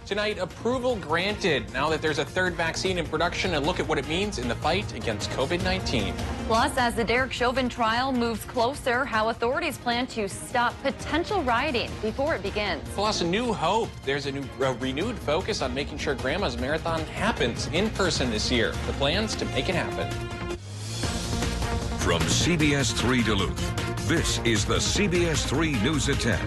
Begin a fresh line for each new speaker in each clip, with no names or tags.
Tonight, approval granted now that there's a third vaccine in production, and look at what it means in the fight against COVID-19.
Plus, as the Derek Chauvin trial moves closer, how authorities plan to stop potential rioting before it begins.
Plus, a new hope. There's a renewed focus on making sure Grandma's Marathon happens in person this year. The plans to make it happen.
From CBS3 Duluth, this is the CBS3 News at 10.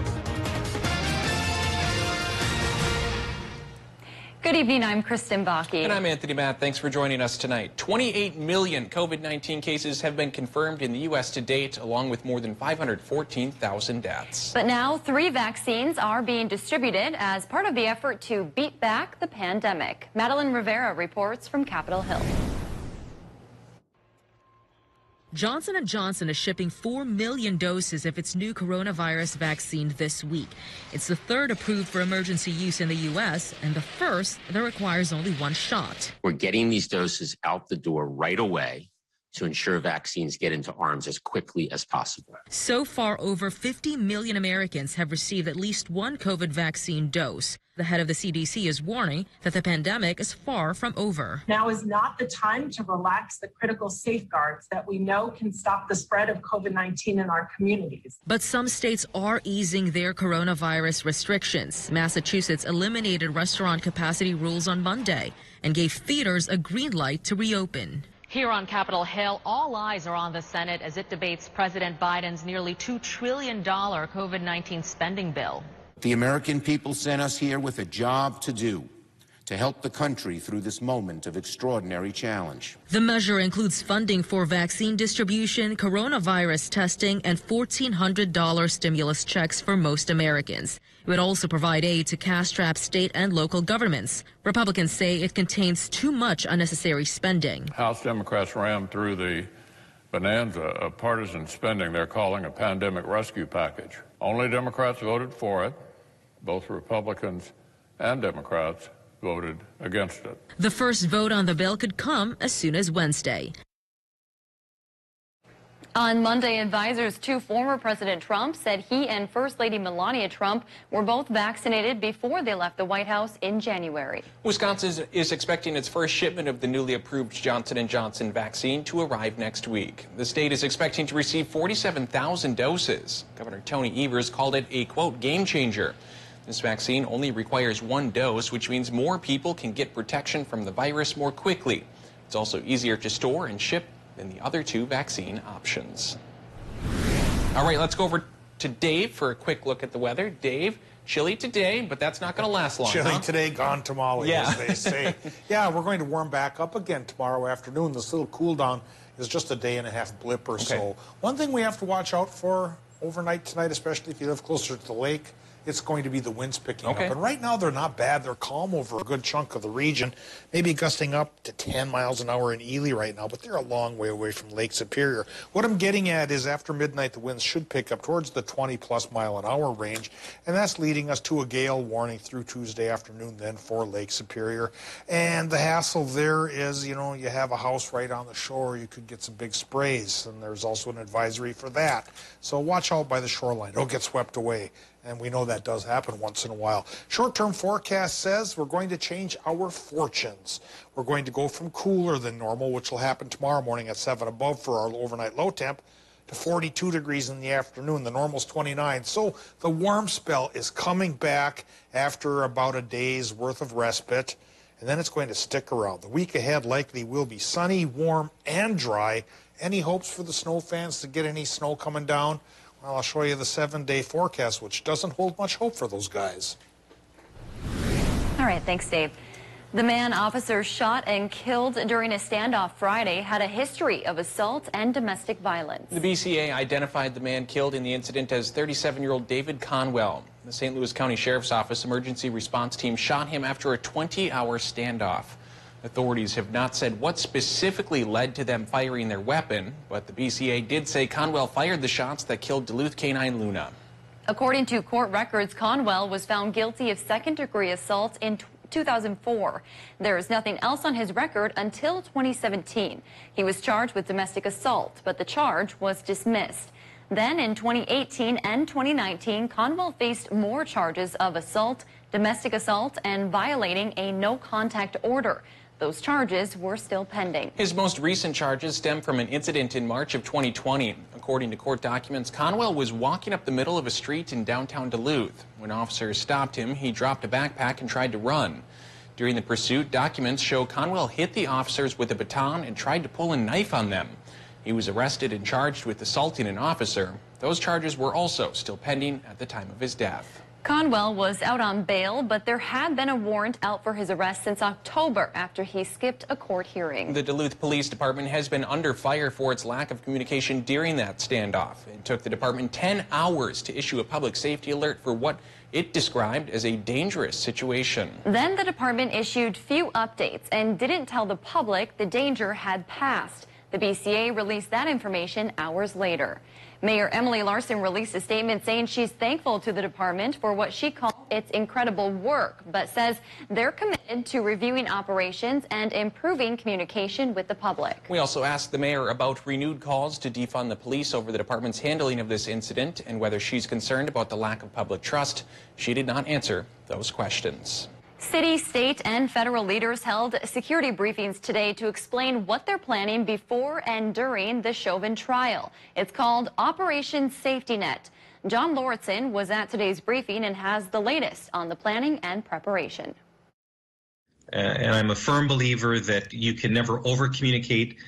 Good evening, I'm Kristen Bakke.
And I'm Anthony Matt. Thanks for joining us tonight. 28 million COVID-19 cases have been confirmed in the U.S. to date, along with more than 514,000 deaths.
But now 3 vaccines are being distributed as part of the effort to beat back the pandemic. Madeline Rivera reports from Capitol Hill.
Johnson & Johnson is shipping 4 million doses of its new coronavirus vaccine this week. It's the third approved for emergency use in the U.S. and the first that requires only 1 shot.
We're getting these doses out the door right away to ensure vaccines get into arms as quickly as possible.
So far, over 50 million Americans have received at least 1 COVID vaccine dose. The head of the CDC is warning that the pandemic is far from over.
Now is not the time to relax the critical safeguards that we know can stop the spread of COVID-19 in our communities.
But some states are easing their coronavirus restrictions. Massachusetts eliminated restaurant capacity rules on Monday and gave theaters a green light to reopen.
Here on Capitol Hill, all eyes are on the Senate as it debates President Biden's nearly $2 trillion COVID-19 spending bill.
The American people sent us here with a job to do to help the country through this moment of extraordinary challenge.
The measure includes funding for vaccine distribution, coronavirus testing, and $1,400 stimulus checks for most Americans. It would also provide aid to cash-strapped state and local governments. Republicans say it contains too much unnecessary spending.
House Democrats rammed through the bonanza of partisan spending they're calling a pandemic rescue package. Only Democrats voted for it. Both Republicans and Democrats voted against it.
The first vote on the bill could come as soon as Wednesday.
On Monday, advisors to former President Trump said he and First Lady Melania Trump were both vaccinated before they left the White House in January.
Wisconsin is expecting its first shipment of the newly approved Johnson & Johnson vaccine to arrive next week. The state is expecting to receive 47,000 doses. Governor Tony Evers called it a, quote, game changer. This vaccine only requires 1 dose, which means more people can get protection from the virus more quickly. It's also easier to store and ship than the other 2 vaccine options. All right, let's go over to Dave for a quick look at the weather. Dave, chilly today, but that's not going to last long.
Chilly today, gone tomorrow, as they say. Yeah, we're going to warm back up again tomorrow afternoon. This little cool down is just a day-and-a-half blip or so. One thing we have to watch out for overnight tonight, especially if you live closer to the lake, it's going to be the winds picking up. And right now, they're not bad. They're calm over a good chunk of the region, maybe gusting up to 10 miles an hour in Ely right now, but they're a long way away from Lake Superior. What I'm getting at is after midnight, the winds should pick up towards the 20-plus mile an hour range, and that's leading us to a gale warning through Tuesday afternoon then for Lake Superior. And the hassle there is, you know, you have a house right on the shore, you could get some big sprays, and there's also an advisory for that. So watch out by the shoreline. Don't get swept away. And we know that does happen once in a while. Short-term forecast says we're going to change our fortunes. We're going to go from cooler than normal, which will happen tomorrow morning at 7 above for our overnight low temp, to 42 degrees in the afternoon. The normal's 29. So the warm spell is coming back after about a day's worth of respite, and then it's going to stick around. The week ahead likely will be sunny, warm, and dry. Any hopes for the snow fans to get any snow coming down? Well, I'll show you the 7-day forecast, which doesn't hold much hope for those guys.
All right, thanks, Dave. The man officers shot and killed during a standoff Friday had a history of assault and domestic violence.
The BCA identified the man killed in the incident as 37-year-old David Conwell. The St. Louis County Sheriff's Office emergency response team shot him after a 20-hour standoff. Authorities have not said what specifically led to them firing their weapon, but the BCA did say Conwell fired the shots that killed Duluth K-9 Luna.
According to court records, Conwell was found guilty of second-degree assault in 2004. There is nothing else on his record until 2017. He was charged with domestic assault, but the charge was dismissed. Then in 2018 and 2019, Conwell faced more charges of assault, domestic assault, and violating a no-contact order. Those charges were still pending.
His most recent charges stem from an incident in March of 2020. According to court documents, Conwell was walking up the middle of a street in downtown Duluth. When officers stopped him, he dropped a backpack and tried to run. During the pursuit, documents show Conwell hit the officers with a baton and tried to pull a knife on them. He was arrested and charged with assaulting an officer. Those charges were also still pending at the time of his death.
Conwell was out on bail, but there had been a warrant out for his arrest since October after he skipped a court hearing.
The Duluth Police Department has been under fire for its lack of communication during that standoff. It took the department 10 hours to issue a public safety alert for what it described as a dangerous situation.
Then the department issued few updates and didn't tell the public the danger had passed. The BCA released that information hours later. Mayor Emily Larson released a statement saying she's thankful to the department for what she called its incredible work, but says they're committed to reviewing operations and improving communication with the public.
We also asked the mayor about renewed calls to defund the police over the department's handling of this incident and whether she's concerned about the lack of public trust. She did not answer those questions.
City, state, and federal leaders held security briefings today to explain what they're planning before and during the Chauvin trial. It's called Operation Safety Net. John Lauritsen was at today's briefing and has the latest on the planning and preparation.
And I'm a firm believer that you can never over-communicate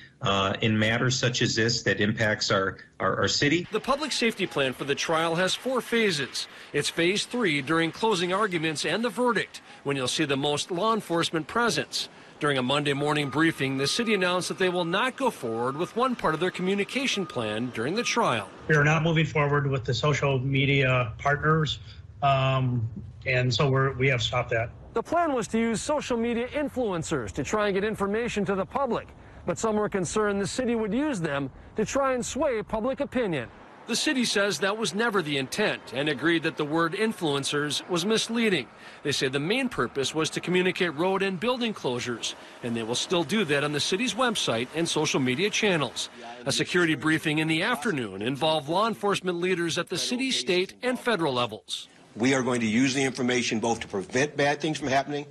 in matters such as this that impacts our city.
The public safety plan for the trial has 4 phases. It's phase 3 during closing arguments and the verdict, when you'll see the most law enforcement presence. During a Monday morning briefing, the city announced that they will not go forward with one part of their communication plan during the trial.
We are not moving forward with the social media partners, and so we have stopped that.
The plan was to use social media influencers to try and get information to the public, but some were concerned the city would use them to try and sway public opinion. The city says that was never the intent and agreed that the word influencers was misleading. They say the main purpose was to communicate road and building closures, and they will still do that on the city's website and social media channels. A security briefing in the afternoon involved law enforcement leaders at the city, state, and federal levels.
We are going to use the information both to prevent bad things from happening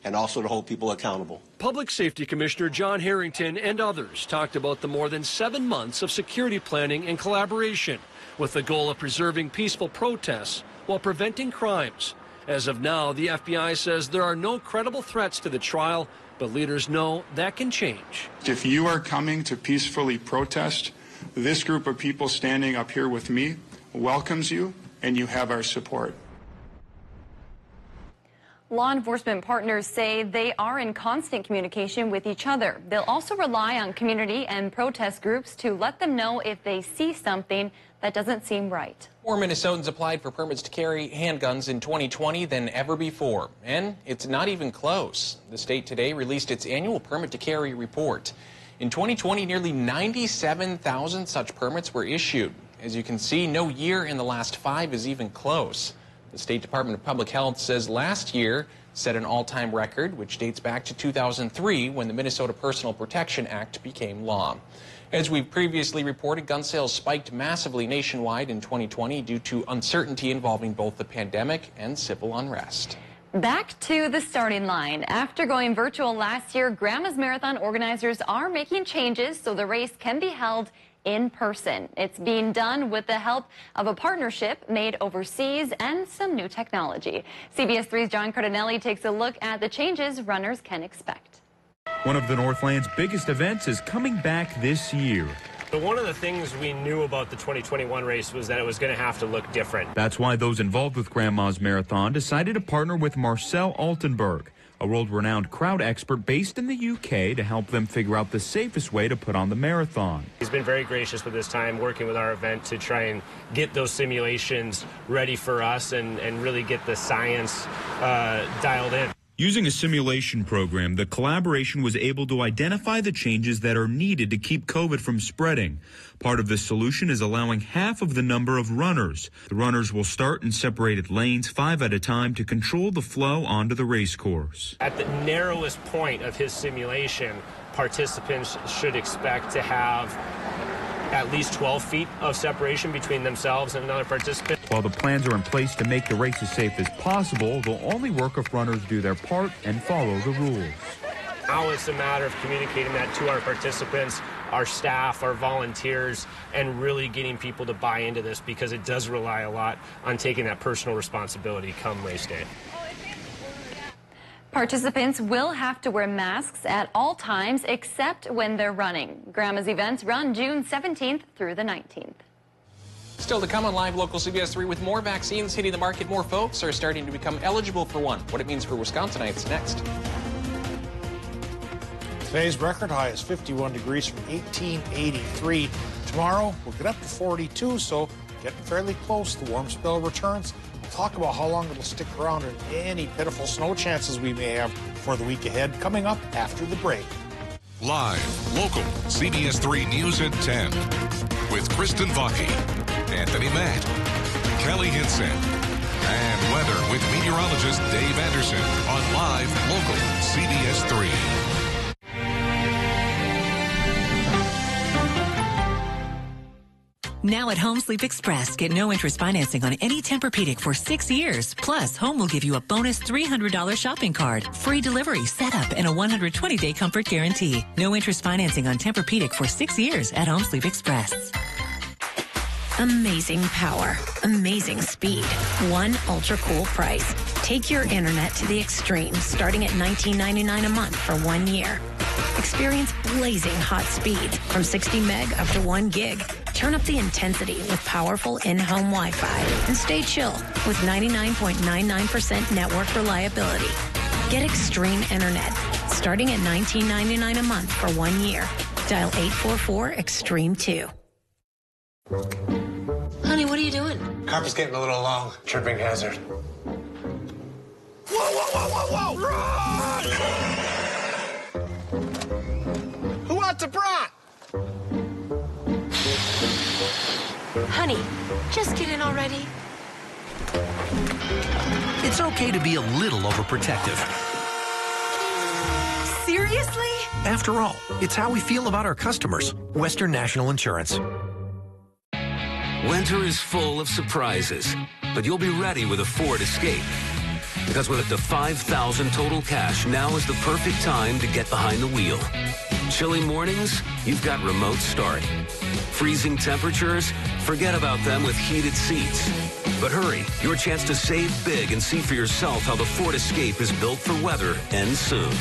and also to hold people accountable.
Public Safety Commissioner John Harrington and others talked about the more than 7 months of security planning and collaboration with the goal of preserving peaceful protests while preventing crimes. As of now, the FBI says there are no credible threats to the trial, but leaders know that can change.
If you are coming to peacefully protest, this group of people standing up here with me welcomes you, and you have our support.
Law enforcement partners say they are in constant communication with each other. They'll also rely on community and protest groups to let them know if they see something that doesn't seem right.
More Minnesotans applied for permits to carry handguns in 2020 than ever before, and it's not even close. The state today released its annual permit to carry report. In 2020, nearly 97,000 such permits were issued. As you can see, no year in the last 5 is even close. The State Department of Public Health says last year set an all-time record, which dates back to 2003 when the Minnesota Personal Protection Act became law. As we've previously reported, gun sales spiked massively nationwide in 2020 due to uncertainty involving both the pandemic and civil unrest.
Back to the starting line. After going virtual last year, Grandma's Marathon organizers are making changes so the race can be held in person. It's being done with the help of a partnership made overseas and some new technology. CBS 3's John Cardinelli takes a look at the changes runners can expect.
One of the Northland's biggest events is coming back this year.
But one of the things we knew about the 2021 race was that it was going to have to look different.
That's why those involved with Grandma's Marathon decided to partner with Marcel Altenberg, a world-renowned crowd expert based in the UK, to help them figure out the safest way to put on the marathon.
He's been very gracious with his time working with our event to try and get those simulations ready for us and really get the science dialed in.
Using a simulation program, the collaboration was able to identify the changes that are needed to keep COVID from spreading. Part of the solution is allowing half of the number of runners. The runners will start in separated lanes, 5 at a time, to control the flow onto the race course.
At the narrowest point of his simulation, participants should expect to have at least 12 feet of separation between themselves and another participant.
While the plans are in place to make the race as safe as possible, they'll only work if runners do their part and follow the rules.
Now it's a matter of communicating that to our participants, our staff, our volunteers, and really getting people to buy into this, because it does rely a lot on taking that personal responsibility come race day.
Participants will have to wear masks at all times except when they're running. Grandma's events run June 17th through the 19th.
Still to come on Live Local CBS 3, with more vaccines hitting the market, more folks are starting to become eligible for one. What it means for Wisconsinites next.
Today's record high is 51 degrees from 1883. Tomorrow, we'll get up to 42, so getting fairly close. The warm spell returns. We'll talk about how long it'll stick around and any pitiful snow chances we may have for the week ahead, coming up after the break.
Live, local, CBS 3 News at 10. With Kristen Vaki, Anthony Matt, Kelly Hinson, and weather with meteorologist Dave Anderson on Live, local, CBS 3.
Now at Home Sleep Express, get no interest financing on any Tempur-Pedic for 6 years. Plus, Home will give you a bonus $300 shopping card, free delivery, setup, and a 120-day comfort guarantee. No interest financing on Tempur-Pedic for 6 years at Home Sleep Express.
Amazing power, amazing speed, one ultra cool price. Take your internet to the extreme, starting at $19.99 a month for 1 year. Experience blazing hot speeds from 60 meg up to 1 gig. Turn up the intensity with powerful in-home Wi-Fi and stay chill with 99.99% network reliability. Get extreme internet starting at $19.99 a month for 1 year. Dial 844-EXTREME2.
Honey, what are you doing?
Carpet's getting a little long. Tripping hazard.
Whoa, whoa, whoa, whoa, whoa! Run!
Who wants a brat?
Honey, just get in already.
It's okay to be a little overprotective.
Seriously?
After all, it's how we feel about our customers. Western National Insurance.
Winter is full of surprises, but you'll be ready with a Ford Escape. Because with up to $5,000 total cash, now is the perfect time to get behind the wheel. Chilly mornings? You've got remote start. Freezing temperatures? Forget about them with heated seats. But hurry, your chance to save big and see for yourself how the Ford Escape is built for weather ends soon.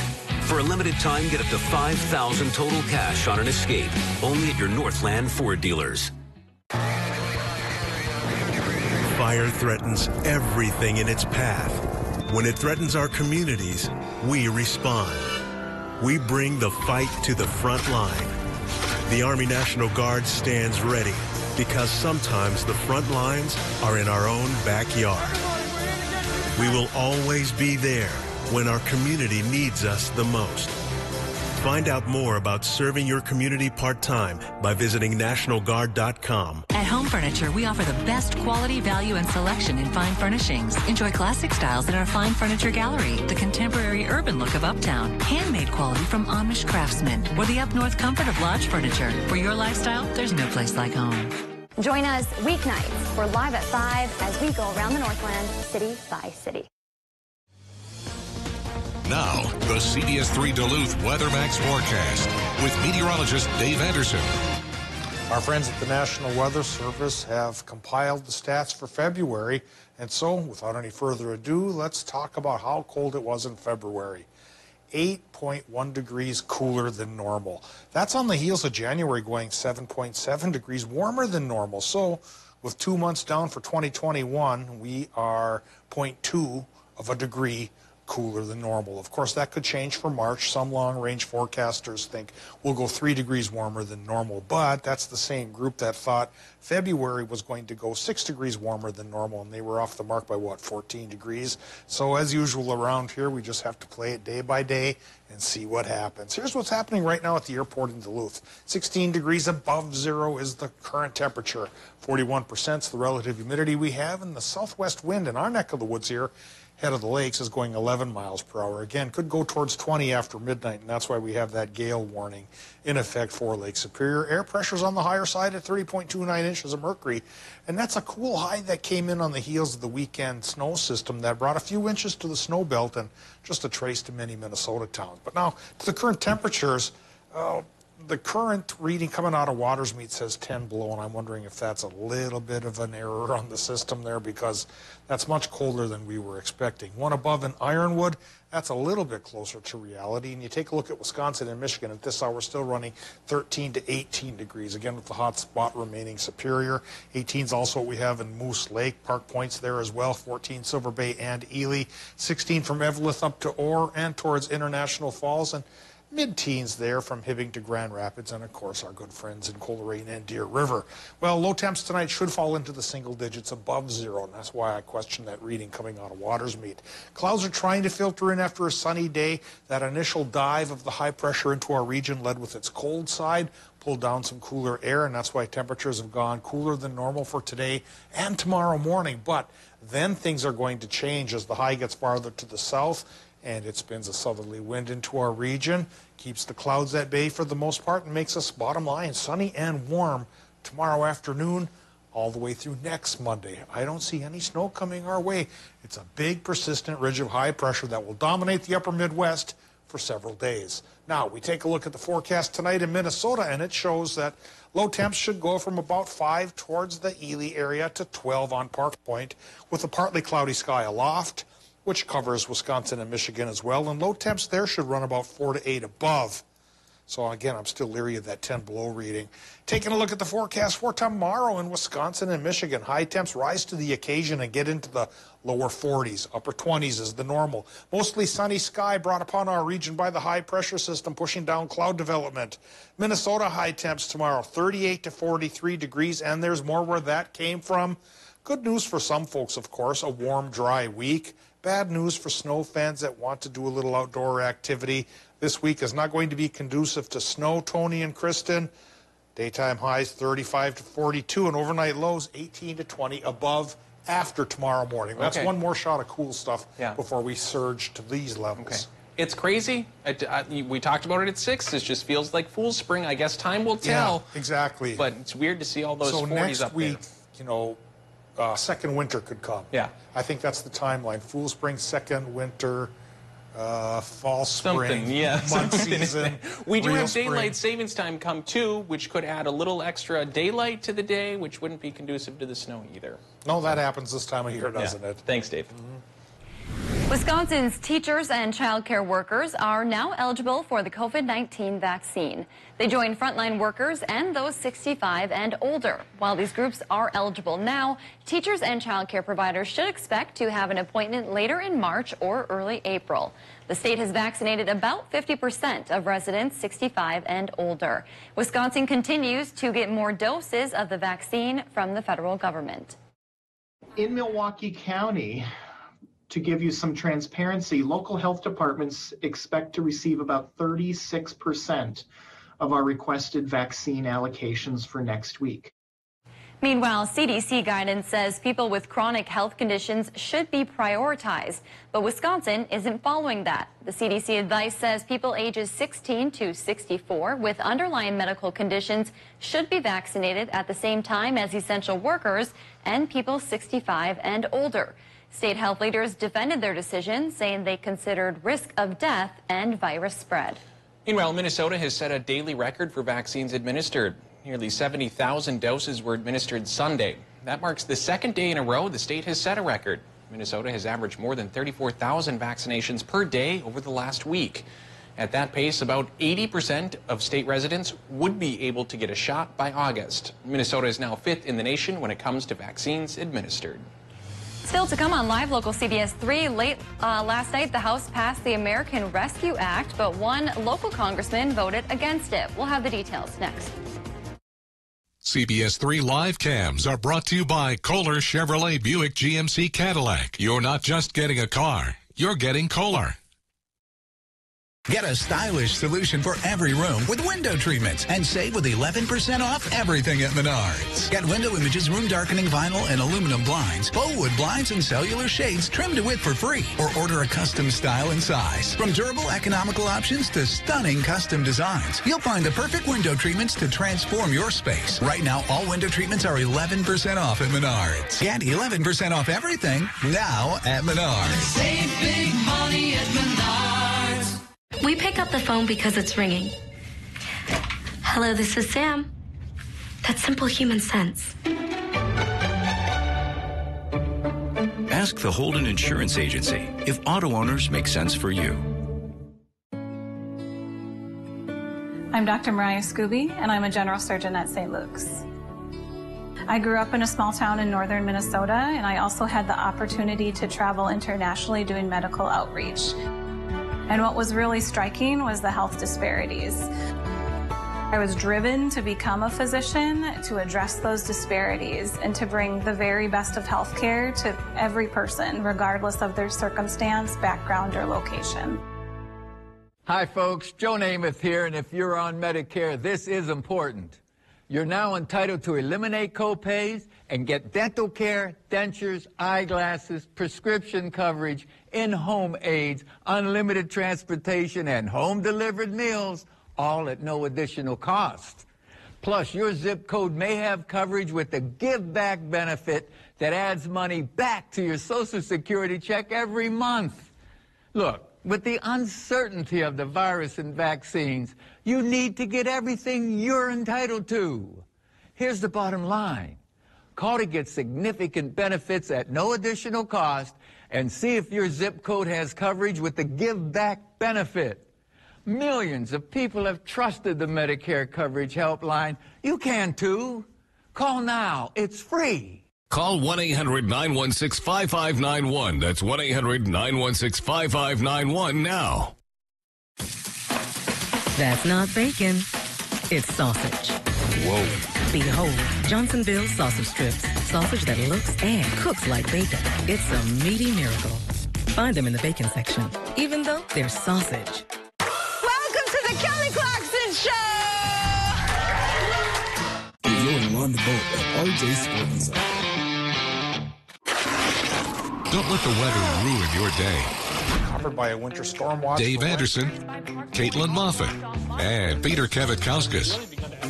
For a limited time, get up to $5,000 total cash on an Escape, only at your Northland Ford dealers.
Fire threatens everything in its path. When it threatens our communities, we respond. We bring the fight to the front line. The Army National Guard stands ready because sometimes the front lines are in our own backyard. We will always be there when our community needs us the most. Find out more about serving your community part-time by visiting NationalGuard.com.
At Home Furniture, we offer the best quality, value, and selection in fine furnishings. Enjoy classic styles in our Fine Furniture Gallery, the contemporary urban look of Uptown, handmade quality from Amish craftsmen, or the up-north comfort of lodge furniture. For your lifestyle, there's no place like home.
Join us weeknights for Live at 5 as we go around the Northland, city by city.
Now, the CBS 3 Duluth WeatherMax forecast with meteorologist Dave Anderson.
Our friends at the National Weather Service have compiled the stats for February, and so, without any further ado, let's talk about how cold it was in February. 8.1 degrees cooler than normal. That's on the heels of January going 7.7 degrees warmer than normal. So, with 2 months down for 2021, we are 0.2 of a degree cooler than normal. Of course, that could change for March. Some long-range forecasters think we'll go 3 degrees warmer than normal, but that's the same group that thought February was going to go 6 degrees warmer than normal, and they were off the mark by, what, 14 degrees? So as usual around here, we just have to play it day by day and see what happens. Here's what's happening right now at the airport in Duluth. 16 degrees above zero is the current temperature. 41% is the relative humidity we have, and the southwest wind in our neck of the woods here head of the lakes is going 11 miles per hour. Again, could go towards 20 after midnight, and that's why we have that gale warning in effect for Lake Superior. Air pressure's on the higher side at 30.29 inches of mercury, and that's a cool high that came in on the heels of the weekend snow system that brought a few inches to the snow belt and just a trace to many Minnesota towns. But now, to the current temperatures, the current reading coming out of Watersmeet says 10 below, and I'm wondering if that's a little bit of an error on the system there, because that's much colder than we were expecting. One above in Ironwood, that's a little bit closer to reality. And you take a look at Wisconsin and Michigan at this hour, still running 13 to 18 degrees, again with the hot spot remaining Superior. 18 is also what we have in Moose Lake. Park Point's there as well, 14 Silver Bay and Ely, 16 from Eveleth up to Orr and towards International Falls, and mid-teens there from Hibbing to Grand Rapids, and of course our good friends in Coleraine and Deer River. Well, low temps tonight should fall into the single digits above zero, and that's why I question that reading coming out of Watersmeet. Clouds are trying to filter in after a sunny day. That initial dive of the high pressure into our region led with its cold side, pulled down some cooler air, and that's why temperatures have gone cooler than normal for today and tomorrow morning. But then things are going to change as the high gets farther to the south, and it spins a southerly wind into our region, keeps the clouds at bay for the most part, and makes us, bottom line, sunny and warm tomorrow afternoon all the way through next Monday. I don't see any snow coming our way. It's a big, persistent ridge of high pressure that will dominate the upper Midwest for several days. Now, we take a look at the forecast tonight in Minnesota, and it shows that low temps should go from about 5 towards the Ely area to 12 on Park Point, with a partly cloudy sky aloft, which covers Wisconsin and Michigan as well, and low temps there should run about 4 to 8 above. So again, I'm still leery of that 10 below reading. Taking a look at the forecast for tomorrow in Wisconsin and Michigan, high temps rise to the occasion and get into the lower 40s. Upper 20s is the normal. Mostly sunny sky brought upon our region by the high pressure system pushing down cloud development. Minnesota high temps tomorrow, 38 to 43 degrees, and there's more where that came from. Good news for some folks, of course, a warm, dry week. Bad news for snow fans that want to do a little outdoor activity. This week is not going to be conducive to snow, Tony and Kristen. Daytime highs 35 to 42 and overnight lows 18 to 20 above after tomorrow morning. That's one more shot of cool stuff before we surge to these levels.
It's crazy. We talked about it at 6. It just feels like Fool's Spring. I guess time will tell.
Yeah, exactly.
But it's weird to see all those 40s up there.
So next week, you know, second winter could come.
Yeah.
I think that's the timeline. Fool Spring, second winter, fall, spring, month season.
We do have
spring.
daylight savings time come too, which could add a little extra daylight to the day, which wouldn't be conducive to the snow either.
No, that happens this time of year, doesn't it?
Thanks, Dave.
Wisconsin's teachers and child care workers are now eligible for the COVID-19 vaccine. They join frontline workers and those 65 and older. While these groups are eligible now, teachers and child care providers should expect to have an appointment later in March or early April. The state has vaccinated about 50% of residents 65 and older. Wisconsin continues to get more doses of the vaccine from the federal government.
In Milwaukee County, to give you some transparency, local health departments expect to receive about 36% of our requested vaccine allocations for next week.
Meanwhile, CDC guidance says people with chronic health conditions should be prioritized, but Wisconsin isn't following that. The CDC advice says people ages 16 to 64 with underlying medical conditions should be vaccinated at the same time as essential workers and people 65 and older. State health leaders defended their decision, saying they considered risk of death and virus spread.
Meanwhile, Minnesota has set a daily record for vaccines administered. Nearly 70,000 doses were administered Sunday. That marks the second day in a row the state has set a record. Minnesota has averaged more than 34,000 vaccinations per day over the last week. At that pace, about 80% of state residents would be able to get a shot by August. Minnesota is now 5th in the nation when it comes to vaccines administered.
Still to come on Live Local CBS 3, late last night the House passed the American Rescue Act, but one local congressman voted against it. We'll have the details next.
CBS 3 live cams are brought to you by Kohler Chevrolet Buick GMC Cadillac. You're not just getting a car, you're getting Kohler.
Get a stylish solution for every room with window treatments and save with 11% off everything at Menards. Get window images, room darkening vinyl and aluminum blinds, faux wood blinds, and cellular shades trimmed to width for free. Or order a custom style and size. From durable, economical options to stunning custom designs, you'll find the perfect window treatments to transform your space. Right now, all window treatments are 11% off at Menards. Get 11% off everything now at Menards.
Save big money at Menards.
We pick up the phone because it's ringing. Hello, this is Sam. That's simple human sense.
Ask the Holden Insurance Agency if auto owners make sense for you.
I'm Dr. Mariah Scooby, and I'm a general surgeon at St. Luke's. I grew up in a small town in northern Minnesota, and I also had the opportunity to travel internationally doing medical outreach. And what was really striking was the health disparities. I was driven to become a physician to address those disparities and to bring the very best of healthcare to every person, regardless of their circumstance, background, or location.
Hi, folks. Joe Namath here, and if you're on Medicare, this is important. You're now entitled to eliminate co-pays and get dental care, dentures, eyeglasses, prescription coverage, in-home aids, unlimited transportation, and home-delivered meals, all at no additional cost. Plus, your zip code may have coverage with the Give Back benefit that adds money back to your Social Security check every month. Look, with the uncertainty of the virus and vaccines, you need to get everything you're entitled to. Here's the bottom line. Call to get significant benefits at no additional cost and see if your zip code has coverage with the Give Back benefit. Millions of people have trusted the Medicare Coverage Helpline. You can too. Call now. It's free.
Call 1-800-916-5591. That's 1-800-916-5591 now.
That's not bacon. It's sausage.
Whoa.
Behold, Johnsonville sausage strips. Sausage that looks and cooks like bacon. It's a meaty miracle. Find them in the bacon section, even though they're sausage.
Welcome to the Kelly Clarkson Show!
Enjoying on the boat at RJ Sporting Zone.
Don't let the weather ruin your day.
Covered by a winter storm watch.
Dave Anderson, Caitlin Moffat, and Peter Kavatkowskis.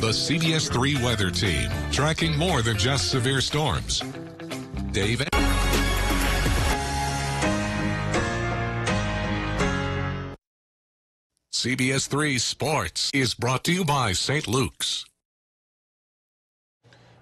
The CBS3 weather team, tracking more than just severe storms. Dave. CBS3 Sports is brought to you by St. Luke's.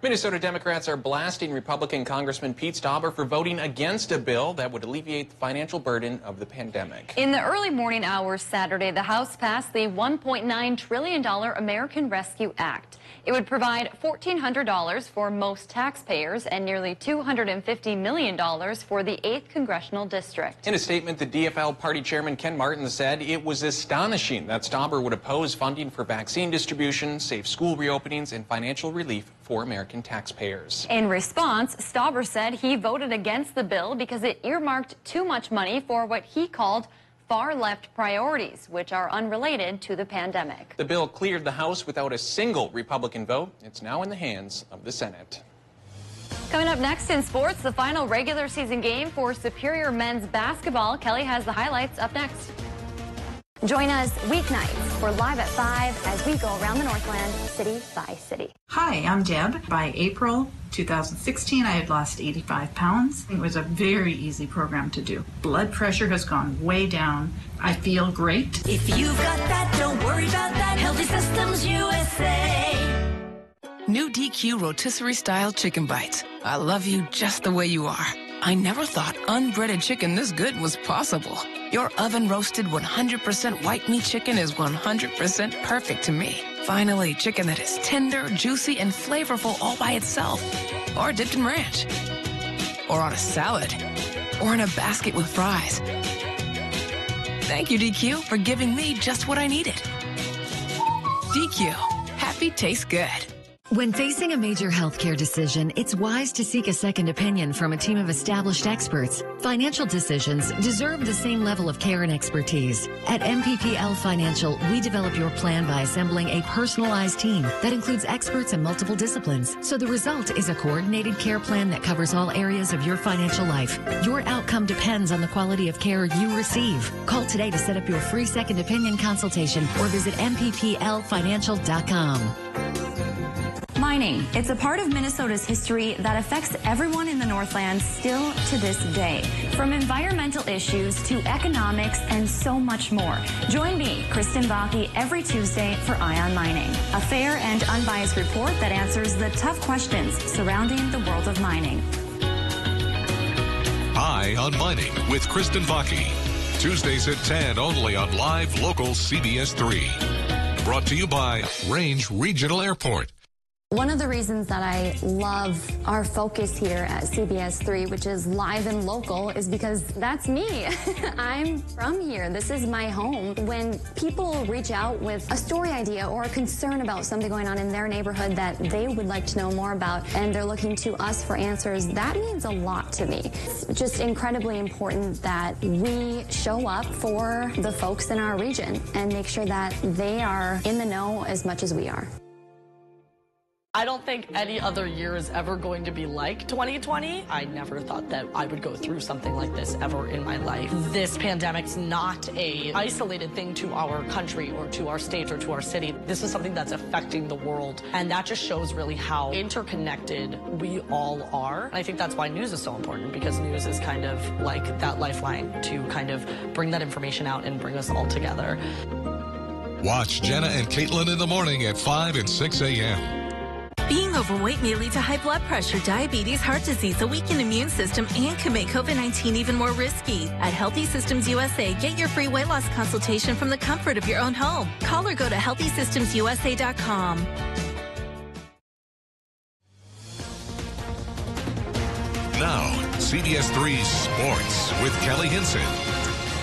Minnesota Democrats are blasting Republican Congressman Pete Stauber for voting against a bill that would alleviate the financial burden of the pandemic.
In the early morning hours Saturday, the House passed the $1.9 trillion American Rescue Act. It would provide $1,400 for most taxpayers and nearly $250 million for the 8th Congressional District.
In a statement, the DFL party chairman Ken Martin said it was astonishing that Stauber would oppose funding for vaccine distribution, safe school reopenings, and financial relief for American taxpayers.
In response, Stauber said he voted against the bill because it earmarked too much money for what he called far-left priorities, which are unrelated to the pandemic.
The bill cleared the House without a single Republican vote. It's now in the hands of the Senate.
Coming up next in sports, the final regular season game for Superior men's basketball. Kelly has the highlights up next. Join us weeknights. We're live at 5 as we go around the Northland city by city.
Hi, I'm Deb. By April 2016, I had lost 85 pounds. It was a very easy program to do. Blood pressure has gone way down. I feel great.
If you've got that, don't worry about that. Healthy Systems USA.
New DQ Rotisserie Style Chicken Bites. I love you just the way you are. I never thought unbreaded chicken this good was possible. Your oven-roasted 100% white meat chicken is 100% perfect to me. Finally, chicken that is tender, juicy, and flavorful all by itself. Or dipped in ranch. Or on a salad. Or in a basket with fries. Thank you, DQ, for giving me just what I needed. DQ. Happy tastes good.
When facing a major healthcare decision, it's wise to seek a second opinion from a team of established experts. Financial decisions deserve the same level of care and expertise. At MPPL Financial, we develop your plan by assembling a personalized team that includes experts in multiple disciplines. So the result is a coordinated care plan that covers all areas of your financial life. Your outcome depends on the quality of care you receive. Call today to set up your free second opinion consultation or visit mpplfinancial.com.
Mining. It's a part of Minnesota's history that affects everyone in the Northland still to this day. From environmental issues to economics and so much more. Join me, Kristen Baki, every Tuesday for Eye on Mining, a fair and unbiased report that answers the tough questions surrounding the world of mining.
Eye on Mining with Kristen Baki. Tuesdays at 10 only on live local CBS3. Brought to you by Range Regional Airport.
One of the reasons that I love our focus here at CBS3, which is live and local, is because that's me. I'm from here. This is my home. When people reach out with a story idea or a concern about something going on in their neighborhood that they would like to know more about, and they're looking to us for answers, that means a lot to me. It's just incredibly important that we show up for the folks in our region and make sure that they are in the know as much as we are.
I don't think any other year is ever going to be like 2020. I never thought that I would go through something like this ever in my life. This pandemic's not a isolated thing to our country or to our state or to our city. This is something that's affecting the world. And that just shows really how interconnected we all are. And I think that's why news is so important, because news is kind of like that lifeline to kind of bring that information out and bring us all together.
Watch Jenna and Caitlin in the morning at 5 and 6 a.m.
Being overweight may lead to high blood pressure, diabetes, heart disease, a weakened immune system, and can make COVID-19 even more risky. At Healthy Systems USA, get your free weight loss consultation from the comfort of your own home. Call or go to healthysystemsusa.com.
Now, CBS3 Sports with Kelly Hinson.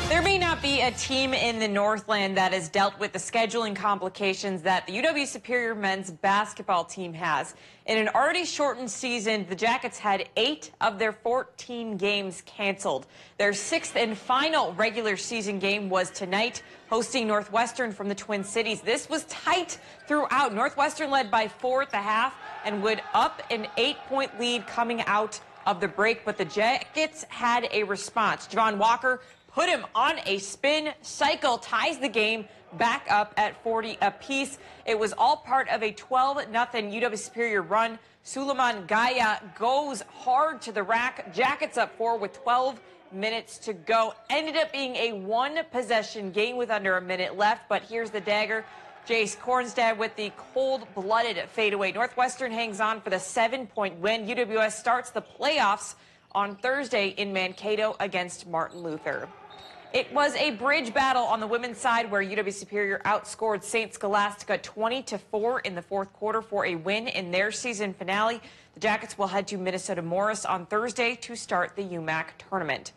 There may not be a team in the Northland that has dealt with the scheduling complications that the UW-Superior men's basketball team has. In an already shortened season, the Jackets had 8 of their 14 games canceled. Their 6th and final regular season game was tonight, hosting Northwestern from the Twin Cities. This was tight throughout. Northwestern led by 4 at the half and would up an 8-point lead coming out of the break, but the Jackets had a response. Javon Walker put him on a spin cycle, ties the game back up at 40 apiece. It was all part of a 12-0 UW Superior run. Suleiman Gaya goes hard to the rack. Jackets up 4 with 12 minutes to go. Ended up being a one-possession game with under a minute left, but here's the dagger. Jace Kornstad with the cold-blooded fadeaway. Northwestern hangs on for the 7-point win. UWS starts the playoffs on Thursday in Mankato against Martin Luther. It was a bridge battle on the women's side where UW Superior outscored St. Scholastica 20-4 in the fourth quarter for a win in their season finale. The Jackets will head to Minnesota Morris on Thursday to start the UMAC tournament.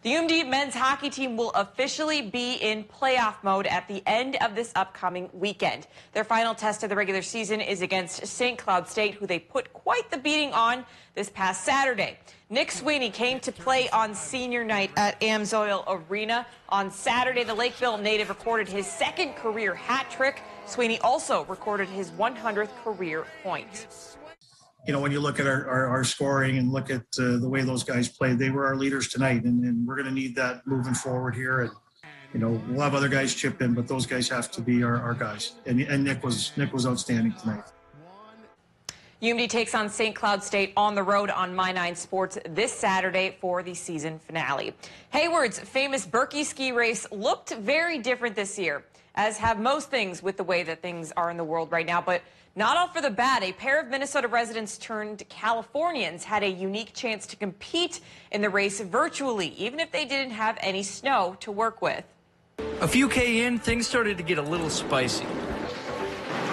The UMD men's hockey team will officially be in playoff mode at the end of this upcoming weekend. Their final test of the regular season is against St. Cloud State, who they put quite the beating on this past Saturday. Nick Sweeney came to play on senior night at Amsoil Arena. On Saturday, the Lakeville native recorded his 2nd career hat trick. Sweeney also recorded his 100th career point.
You know, when you look at our scoring and look at the way those guys played, they were our leaders tonight, and we're going to need that moving forward here. And you know, we'll have other guys chip in, but those guys have to be our guys. And Nick was outstanding tonight.
UMD takes on St. Cloud State on the road on My9 Sports this Saturday for the season finale. Hayward's famous Berkey ski race looked very different this year, as have most things with the way that things are in the world right now. But not all for the bad. A pair of Minnesota residents turned Californians had a unique chance to compete in the race virtually, even if they didn't have any snow to work with.
A few K in, things started to get a little spicy.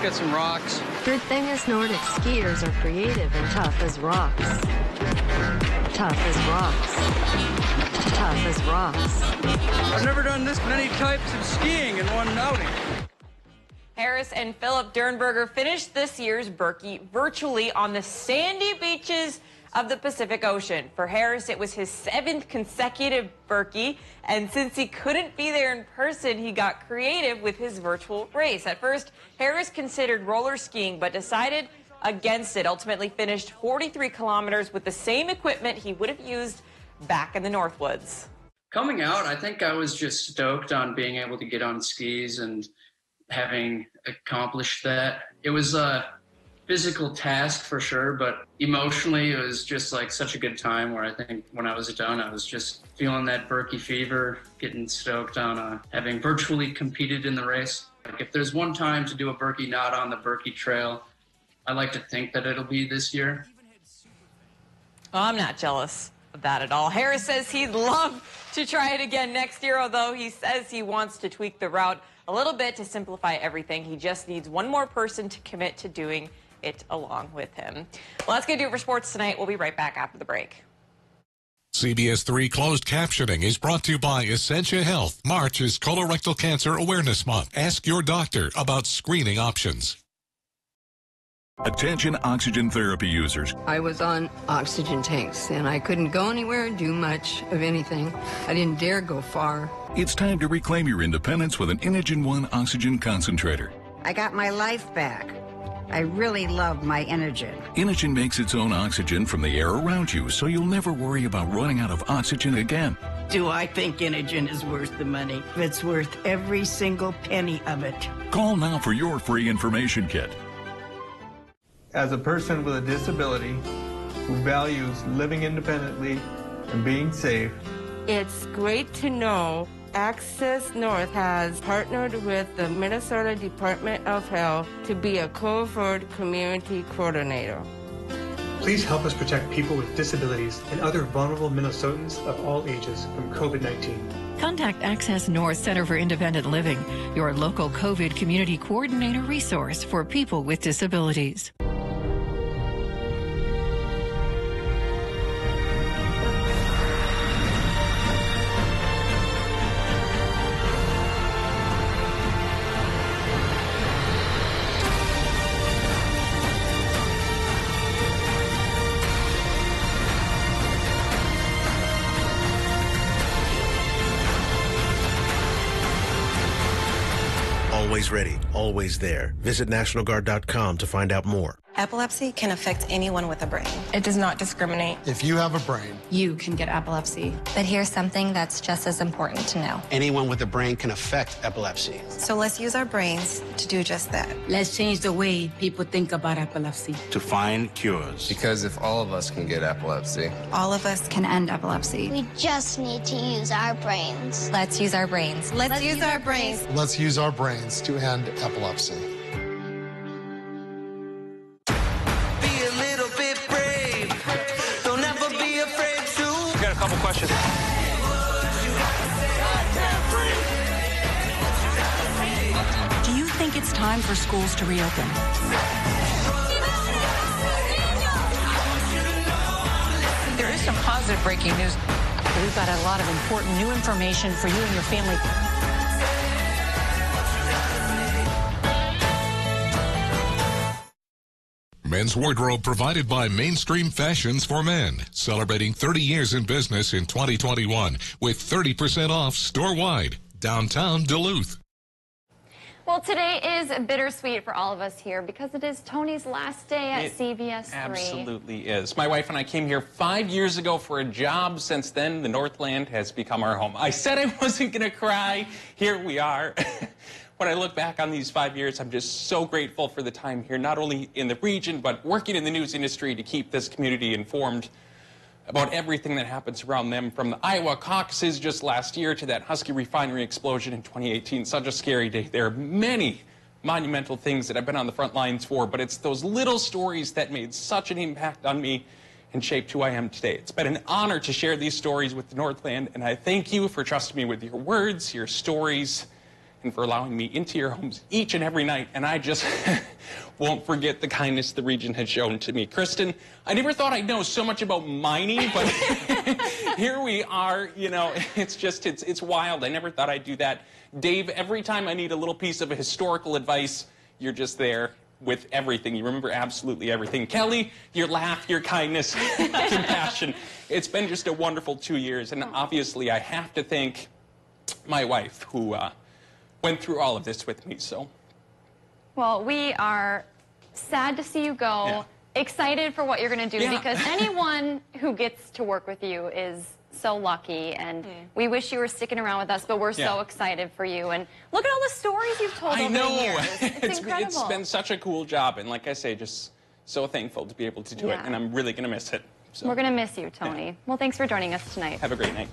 Got some rocks.
Good thing is Nordic skiers are creative and tough as rocks. Tough as rocks. Tough as rocks.
I've never done this many types of skiing in one outing.
Harris and Philip Dernberger finished this year's Berkey virtually on the sandy beaches of the Pacific Ocean. For Harris, it was his 7th consecutive Berkey, and since he couldn't be there in person, he got creative with his virtual race. At first, Harris considered roller skiing, but decided against it. Ultimately finished 43 kilometers with the same equipment he would have used back in the Northwoods.
Coming out, I think I was just stoked on being able to get on skis and having accomplished that. It was a physical task for sure, but emotionally it was just like such a good time where I think when I was done, I was just feeling that Berkey fever, getting stoked on having virtually competed in the race. Like if there's one time to do a Berkey not on the Berkey Trail, I like to think that it'll be this year.
Oh, I'm not jealous of that at all. Harris says he'd love to try it again next year, although he says he wants to tweak the route a little bit to simplify everything. He just needs one more person to commit to doing it along with him. Well, that's going to do it for sports tonight. We'll be right back after the break.
CBS3 Closed Captioning is brought to you by Essentia Health. March is Colorectal Cancer Awareness Month. Ask your doctor about screening options.
Attention oxygen therapy users.
I was on oxygen tanks, and I couldn't go anywhere, do much of anything. I didn't dare go far.
It's time to reclaim your independence with an Inogen 1 oxygen concentrator.
I got my life back. I really love my Inogen.
Inogen makes its own oxygen from the air around you, so you'll never worry about running out of oxygen again.
Do I think Inogen is worth the money? It's worth every single penny of it.
Call now for your free information kit.
As a person with a disability who values living independently and being safe,
it's great to know Access North has partnered with the Minnesota Department of Health to be a covert community coordinator.
Please help us protect people with disabilities and other vulnerable Minnesotans of all ages from COVID-19.
Contact Access North Center for Independent Living, your local COVID community coordinator resource for people with disabilities.
Always ready, always there. Visit NationalGuard.com to find out more.
Epilepsy can affect anyone with a brain.
It does not discriminate.
If you have a brain,
You can get epilepsy. But here's something that's just as important to know.
anyone with a brain can affect epilepsy.
So let's use our brains to do just that.
Let's change the way people think about epilepsy.
To find cures.
Because if all of us can get epilepsy,
All of us can end epilepsy.
We just need to use our brains.
Let's use our brains.
Let's use our brains.
Let's use our brains to end epilepsy.
Got a couple questions.
Do you think it's time for schools to reopen?
There is some positive breaking news. We've got a lot of important new information for you and your family.
Men's wardrobe provided by Mainstream Fashions for Men, celebrating 30 years in business in 2021 with 30% off store-wide, downtown Duluth.
Well, today is bittersweet for all of us here because it is Tony's last day at CBS3.
Absolutely is. My wife and I came here 5 years ago for a job. Since then, the Northland has become our home. I said I wasn't going to cry. Here we are. When I look back on these 5 years, I'm just so grateful for the time here, not only in the region, but working in the news industry to keep this community informed about everything that happens around them, from the Iowa caucuses just last year to that Husky refinery explosion in 2018. Such a scary day. There are many monumental things that I've been on the front lines for, but it's those little stories that made such an impact on me and shaped who I am today. It's been an honor to share these stories with the Northland, and I thank you for trusting me with your words, your stories, and for allowing me into your homes each and every night. And I just won't forget the kindness the region has shown to me. Kristen, I never thought I'd know so much about mining, but here we are, you know, it's wild. I never thought I'd do that. Dave, every time I need a little piece of historical advice, you're just there with everything. You remember absolutely everything. Kelly, your laugh, your kindness, compassion. It's been just a wonderful 2 years, and obviously I have to thank my wife who went through all of this with me, so.
Well, we are sad to see you go, excited for what you're going to do, because anyone who gets to work with you is so lucky, and we wish you were sticking around with us, but we're so excited for you. And look at all the stories you've told over the years. It's incredible.
It's been such a cool job, and like I say, just so thankful to be able to do it, and I'm really going to miss it. So.
We're going to miss you, Tony. Well, thanks for joining us tonight.
Have a great night.